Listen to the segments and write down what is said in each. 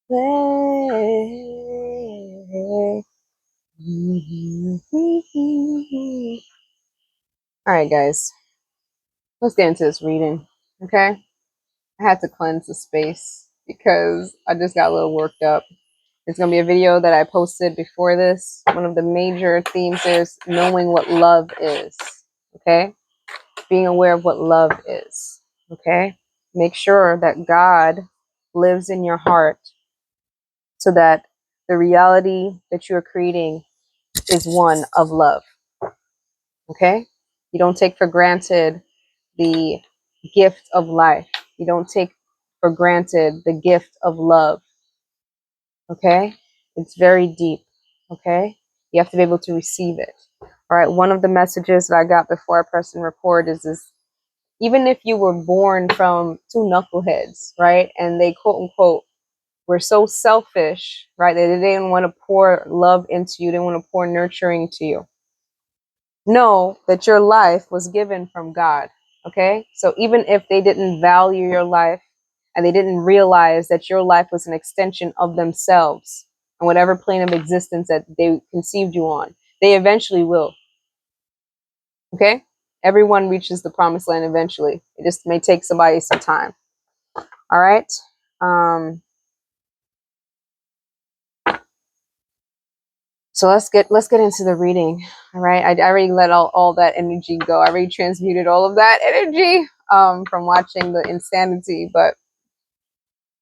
way. All right, guys, let's get into this reading. Okay, I had to cleanse the space because I just got a little worked up. It's gonna be a video that I posted before this. One of the major themes is knowing what love is. Okay, being aware of what love is. Okay, make sure that God lives in your heart so that the reality that you are creating is one of love. Okay, you don't take for granted the gift of life. You don't take for granted the gift of love. Okay, it's very deep. Okay, you have to be able to receive it. All right, one of the messages that I got before I pressed and record is this: even if you were born from two knuckleheads, right, and they quote unquote were so selfish, right, that they didn't want to pour love into you, they didn't want to pour nurturing to you, know that your life was given from God. Okay, so even if they didn't value your life and they didn't realize that your life was an extension of themselves on whatever plane of existence that they conceived you on, they eventually will. Okay, everyone reaches the promised land eventually. It just may take somebody some time. All right. So let's get into the reading. All right, I already let all that energy go. I already transmuted all of that energy from watching the insanity. But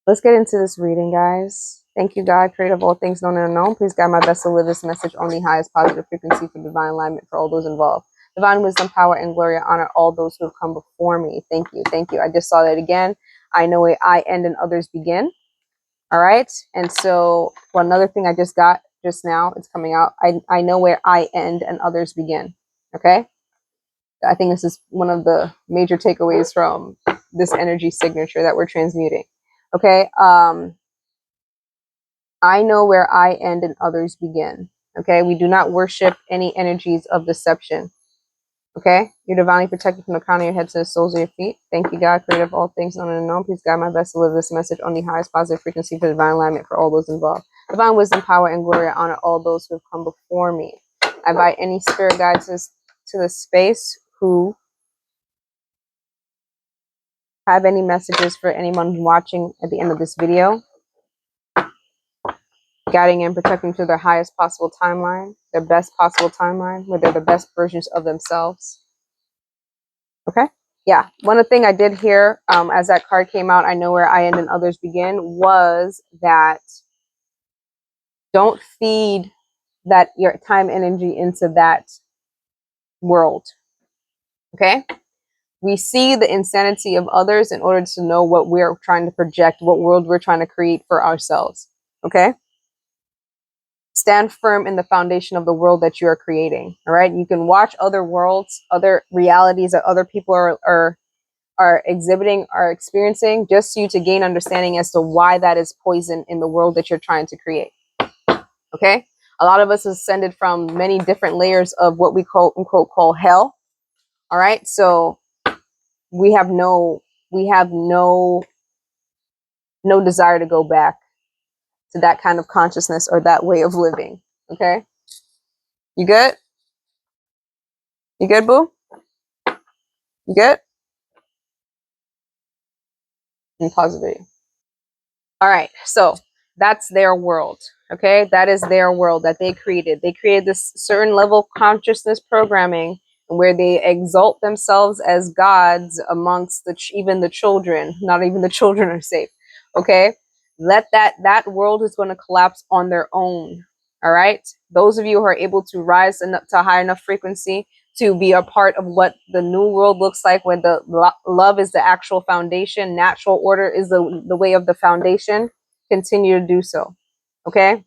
let's get into this reading, guys. Thank you, God, creator of all things known and unknown. Please guide my best to live this message on the highest positive frequency for divine alignment for all those involved. Divine wisdom, power, and glory, honor all those who have come before me. Thank you, thank you. I just saw that again. I know where I end and others begin. All right. And so, well, another thing I just got just now, it's coming out. I know where I end and others begin. Okay. I think this is one of the major takeaways from this energy signature that we're transmuting. Okay. I know where I end and others begin. Okay. We do not worship any energies of deception. Okay, you're divinely protected from the crown of your head to the soles of your feet. Thank you, God, creator of all things known and unknown. Please guide my best to live this message on the highest positive frequency for divine alignment for all those involved. Divine wisdom, power, and glory, honor all those who have come before me. I invite any spirit guides to the space who have any messages for anyone watching at the end of this video, guiding and protecting to their highest possible timeline, their best possible timeline, where they're the best versions of themselves. Okay. Yeah. One of the things I did here as that card came out, I know where I end and others begin, was that don't feed that your time energy into that world. Okay. We see the insanity of others in order to know what we're trying to project, what world we're trying to create for ourselves. Okay. Stand firm in the foundation of the world that you are creating. All right. You can watch other worlds, other realities that other people are exhibiting, are experiencing, just so you to gain understanding as to why that is poison in the world that you're trying to create. Okay, a lot of us ascended from many different layers of what we quote unquote call hell. All right, so we have no desire to go back to that kind of consciousness or that way of living. Okay, you good? You good, boo? You good? And pause the video. All right, so that's their world. Okay, that is their world that they created. They created this certain level of consciousness programming where they exalt themselves as gods amongst even the children. Not even the children are safe. Okay, let that world is going to collapse on their own. All right, those of you who are able to rise enough to a high enough frequency to be a part of what the new world looks like, where the love is the actual foundation, natural order is the way of the foundation, continue to do so. Okay.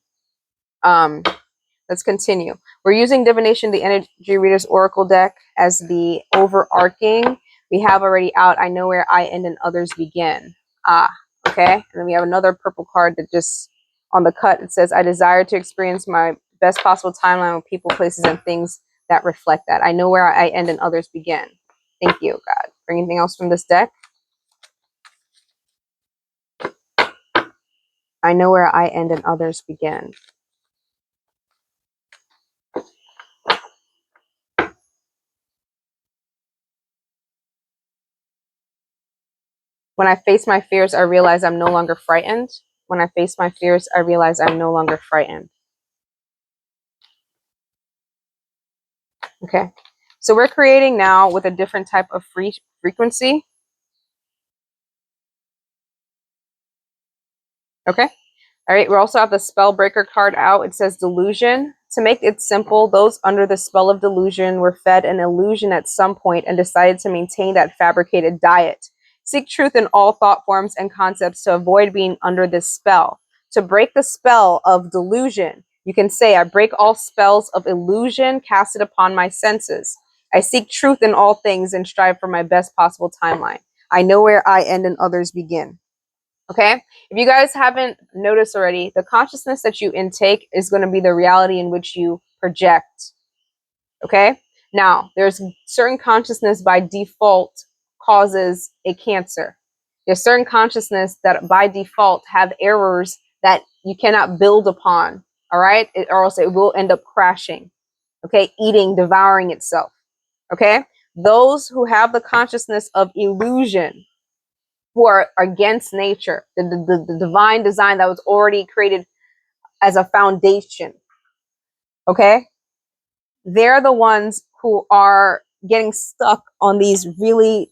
Let's continue. We're using divination, the energy readers oracle deck, as the overarching. We have already out, I know where I end and others begin. Okay. And then we have another purple card that just on the cut, it says, I desire to experience my best possible timeline with people, places, and things that reflect that. I know where I end and others begin. Thank you, God. For anything else from this deck? I know where I end and others begin. When I face my fears, I realize I'm no longer frightened. When I face my fears, I realize I'm no longer frightened. Okay. So we're creating now with a different type of frequency. Okay. All right. We also have the spell breaker card out. It says delusion. To make it simple, those under the spell of delusion were fed an illusion at some point and decided to maintain that fabricated diet. Seek truth in all thought forms and concepts to avoid being under this spell. To break the spell of delusion, you can say, I break all spells of illusion casted upon my senses. I seek truth in all things and strive for my best possible timeline. I know where I end and others begin. Okay. If you guys haven't noticed already, the consciousness that you intake is going to be the reality in which you project. Okay. Now, there's certain consciousness by default causes a cancer. There's certain consciousness that by default have errors that you cannot build upon. All right. Or else it will end up crashing. Okay. Eating, devouring itself. Okay. Those who have the consciousness of illusion, who are against nature, the divine design that was already created as a foundation. Okay. They're the ones who are getting stuck on these really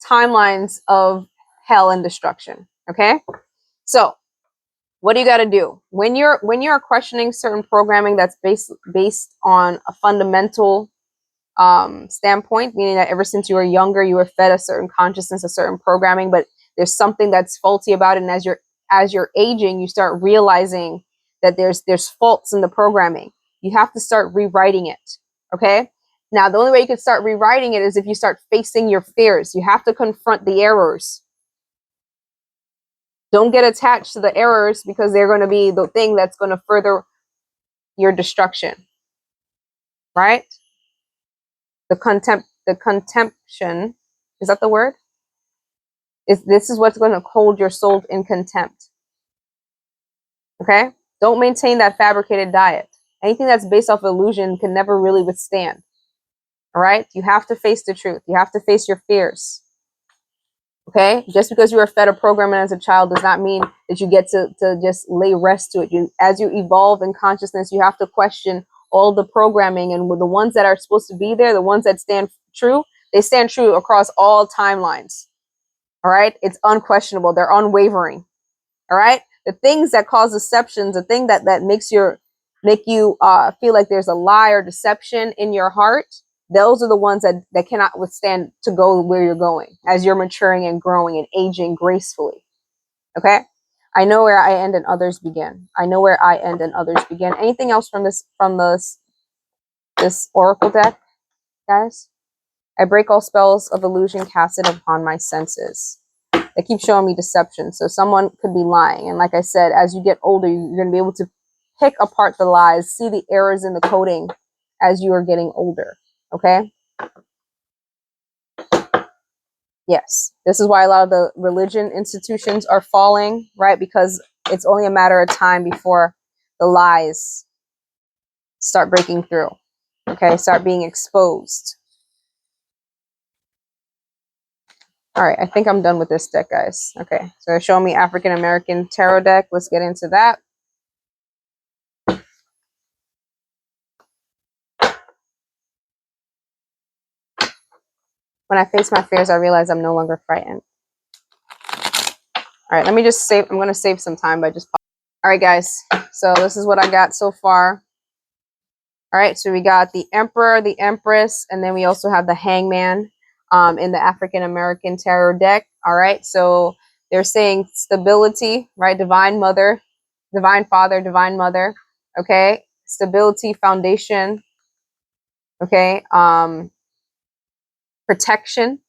timelines of hell and destruction. Okay. So what do you got to do when you're questioning certain programming that's based on a fundamental standpoint, meaning that ever since you were younger, you were fed a certain consciousness, a certain programming, but there's something that's faulty about it. And as you're aging, you start realizing that there's faults in the programming. You have to start rewriting it. Okay. Now, the only way you can start rewriting it is if you start facing your fears. You have to confront the errors. Don't get attached to the errors because they're going to be the thing that's going to further your destruction. Right? The contemption, is that the word? This is what's going to hold your soul in contempt. Okay? Don't maintain that fabricated diet. Anything that's based off illusion can never really withstand. All right? You have to face the truth. You have to face your fears. Okay? Just because you were fed a programming as a child does not mean that you get to just lay rest to it. As you evolve in consciousness, you have to question all the programming, and with the ones that are supposed to be there, the ones that stand true, they stand true across all timelines. All right? It's unquestionable. They're unwavering. All right? The things that cause deceptions, the thing that make you feel like there's a lie or deception in your heart, those are the ones that cannot withstand to go where you're going as you're maturing and growing and aging gracefully. Okay? I know where I end and others begin. I know where I end and others begin. Anything else from this oracle deck, guys? I break all spells of illusion casted upon my senses. They keep showing me deception. So someone could be lying. And like I said, as you get older, you're going to be able to pick apart the lies, see the errors in the coding as you are getting older. Okay? Yes. This is why a lot of the religion institutions are falling, right? Because it's only a matter of time before the lies start breaking through. Okay? Start being exposed. All right, I think I'm done with this deck, guys. Okay, so show me African American Tarot deck. Let's get into that. When I face my fears, I realize I'm no longer frightened. All right, let me just save. I'm going to save some time by just... All right, guys. So this is what I got so far. All right, so we got the Emperor, the Empress, and then we also have the Hangman in the African American Tarot deck. All right, so they're saying stability, right? Divine Mother, Divine Father, Divine Mother. Okay, stability, foundation. Okay, protection.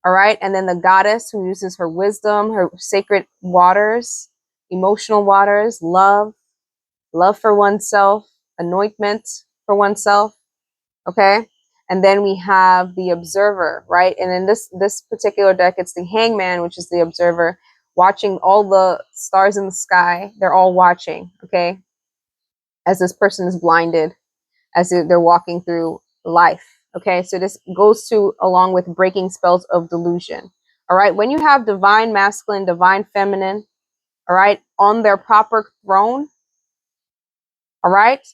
All right, and then the Goddess who uses her wisdom, her sacred waters, emotional waters, love for oneself, anointment for oneself. Okay, and then we have the Observer, right? And in this particular deck, it's the Hangman, which is the Observer, watching all the stars in the sky. They're all watching, okay? As this person is blinded, as they're walking through life, okay? So this goes to along with breaking spells of delusion, all right? When you have divine masculine, divine feminine, all right, on their proper throne, all right,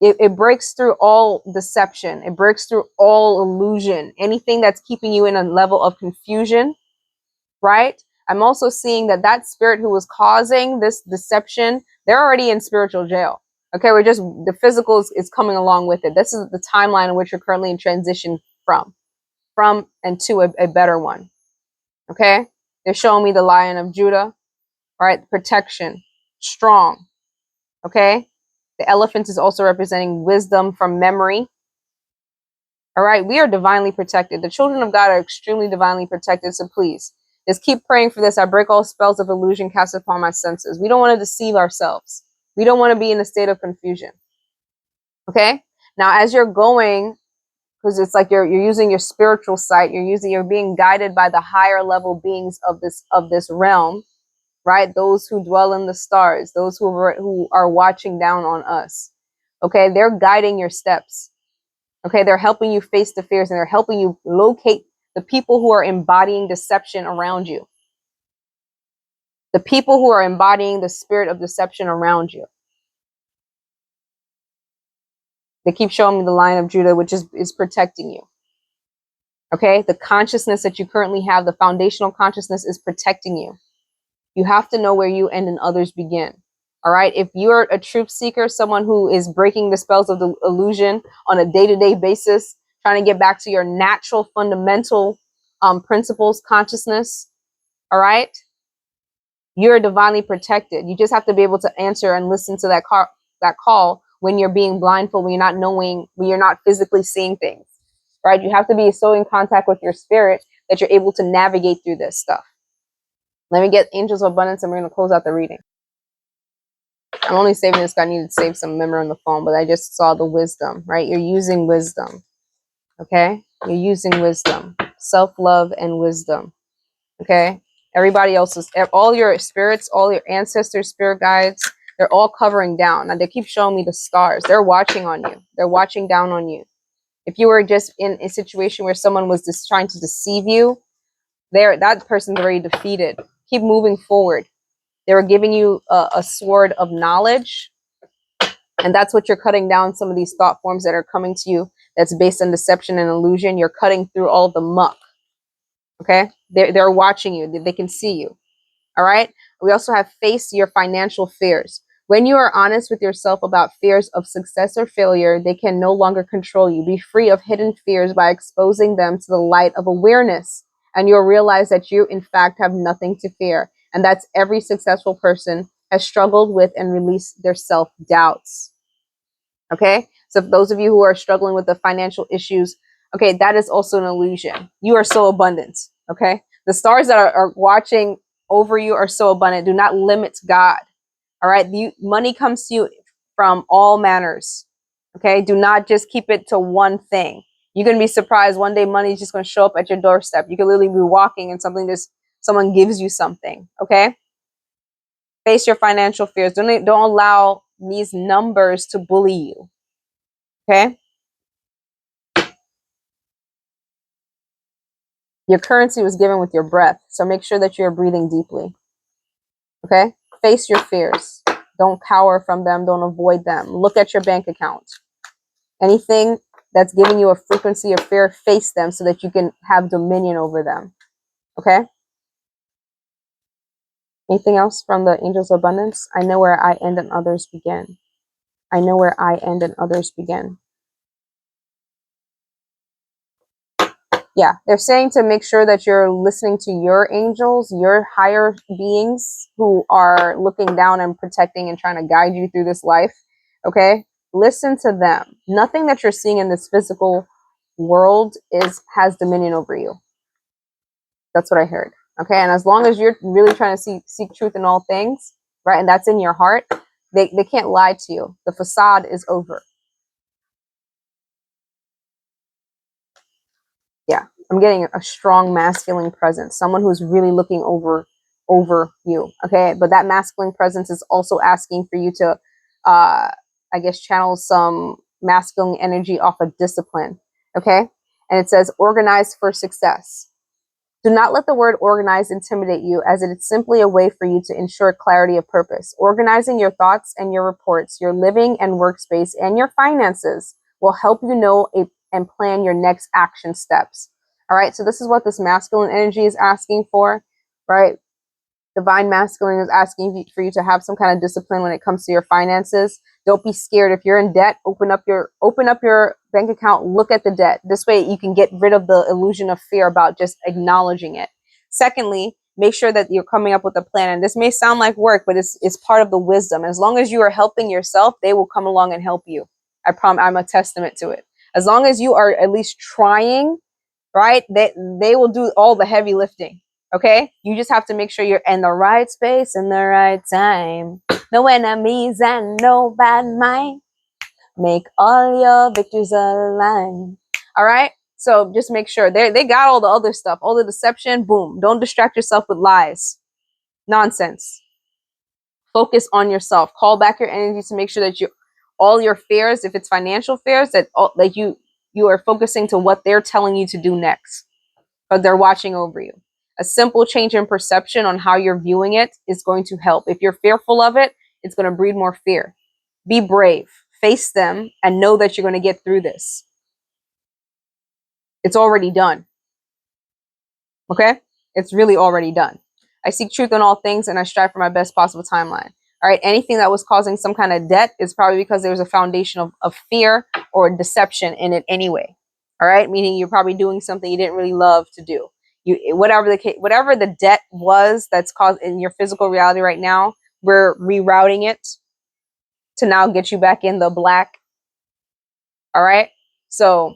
it breaks through all deception. It breaks through all illusion, anything that's keeping you in a level of confusion, right? I'm also seeing that that spirit who was causing this deception, they're already in spiritual jail. Okay, we're just, the physical is coming along with it. This is the timeline in which you're currently in transition from and to a better one. Okay, they're showing me the Lion of Judah, right? Protection, strong. Okay, the elephant is also representing wisdom from memory. All right, we are divinely protected. The children of God are extremely divinely protected. So please, just keep praying for this. I break all spells of illusion cast upon my senses. We don't want to deceive ourselves. We don't want to be in a state of confusion. Okay? Now, as you're going, because it's like you're using your spiritual sight, you're being guided by the higher level beings of this realm, right? Those who dwell in the stars, those who are watching down on us. Okay, they're guiding your steps. Okay, they're helping you face the fears, and they're helping you locate the people who are embodying deception around you. The people who are embodying the spirit of deception around you. They keep showing me the Lion of Judah, which is protecting you. Okay, the consciousness that you currently have, the foundational consciousness, is protecting you. You have to know where you end and others begin. All right, if you're a truth seeker, someone who is breaking the spells of the illusion on a day-to-day basis, trying to get back to your natural fundamental principles, consciousness, all right, you're divinely protected. You just have to be able to answer and listen to that call when you're being blindfold, when you're not knowing, when you're not physically seeing things, right? You have to be so in contact with your spirit that you're able to navigate through this stuff. Let me get Angels of Abundance, and we're going to close out the reading. I'm only saving this. I needed to save some memory on the phone, but I just saw the wisdom, right? You're using wisdom, okay? You're using wisdom, self-love and wisdom, okay? Everybody else's, all your spirits, all your ancestors, spirit guides, they're all covering down. Now, they keep showing me the stars. They're watching on you. They're watching down on you. If you were just in a situation where someone was just trying to deceive you, that person's already defeated. Keep moving forward. They were giving you a sword of knowledge, and that's what you're cutting down, some of these thought forms that are coming to you that's based on deception and illusion. You're cutting through all the muck. Okay? They're watching you. They can see you. All right? We also have face your financial fears. When you are honest with yourself about fears of success or failure, they can no longer control you. Be free of hidden fears by exposing them to the light of awareness, and you'll realize that you, in fact, have nothing to fear. And that's every successful person has struggled with and released their self-doubts. Okay? So those of you who are struggling with the financial issues, okay, that is also an illusion. You are so abundant. Okay? The stars that are watching over you are so abundant. Do not limit God. All right? Money comes to you from all manners. Okay? Do not just keep it to one thing. You're going to be surprised one day money is just going to show up at your doorstep. You could literally be walking and someone gives you something. Okay? Face your financial fears. Don't allow these numbers to bully you. Okay? Your currency was given with your breath, so make sure that you're breathing deeply. Okay? Face your fears. Don't cower from them. Don't avoid them. Look at your bank account. Anything that's giving you a frequency of fear, face them so that you can have dominion over them. Okay? Anything else from the Angels of Abundance? I know where I end and others begin. I know where I end and others begin. Yeah, they're saying to make sure that you're listening to your angels, your higher beings who are looking down and protecting and trying to guide you through this life. Okay? Listen to them. Nothing that you're seeing in this physical world has dominion over you. That's what I heard. Okay? And as long as you're really trying to seek truth in all things, right? And that's in your heart, they can't lie to you. The facade is over. Yeah, I'm getting a strong masculine presence, someone who's really looking over over you. Okay. But that masculine presence is also asking for you to, I guess, channel some masculine energy off of discipline. Okay. And it says organize for success. Do not let the word organize intimidate you, as it is simply a way for you to ensure clarity of purpose. Organizing your thoughts and your reports, your living and workspace, and your finances will help you know and plan your next action steps. All right, so this is what this masculine energy is asking for, right? Divine masculine is asking for you to have some kind of discipline when it comes to your finances. Don't be scared. If you're in debt, open up your bank account, look at the debt. This way you can get rid of the illusion of fear about just acknowledging it. Secondly, make sure that you're coming up with a plan. And this may sound like work, but it's part of the wisdom. As long as you are helping yourself, they will come along and help you. I'm a testament to it. As long as you are at least trying, right? They will do all the heavy lifting. Okay, you just have to make sure you're in the right space in the right time. No enemies and no bad mind. Make all your victories align. All right, so just make sure they got all the other stuff, all the deception. Boom! Don't distract yourself with lies, nonsense. Focus on yourself. Call back your energy to make sure that all your fears, if it's financial fears, that you are focusing to what they're telling you to do next, but they're watching over you. A simple change in perception on how you're viewing it is going to help. If you're fearful of it, it's going to breed more fear. Be brave, face them, and know that you're going to get through this. It's already done. Okay? It's really already done. I seek truth in all things, and I strive for my best possible timeline. All right, anything that was causing some kind of debt is probably because there was a foundation of fear or deception in it anyway. All right, meaning you're probably doing something you didn't really love to do. Whatever the debt was that's caused in your physical reality right now, we're rerouting it to now get you back in the black. All right, so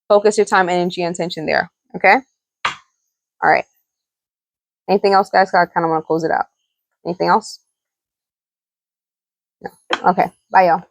focus your time, energy, and attention there. Okay. All right. Anything else, guys? I kind of want to close it out. Anything else? No. Okay. Bye, y'all.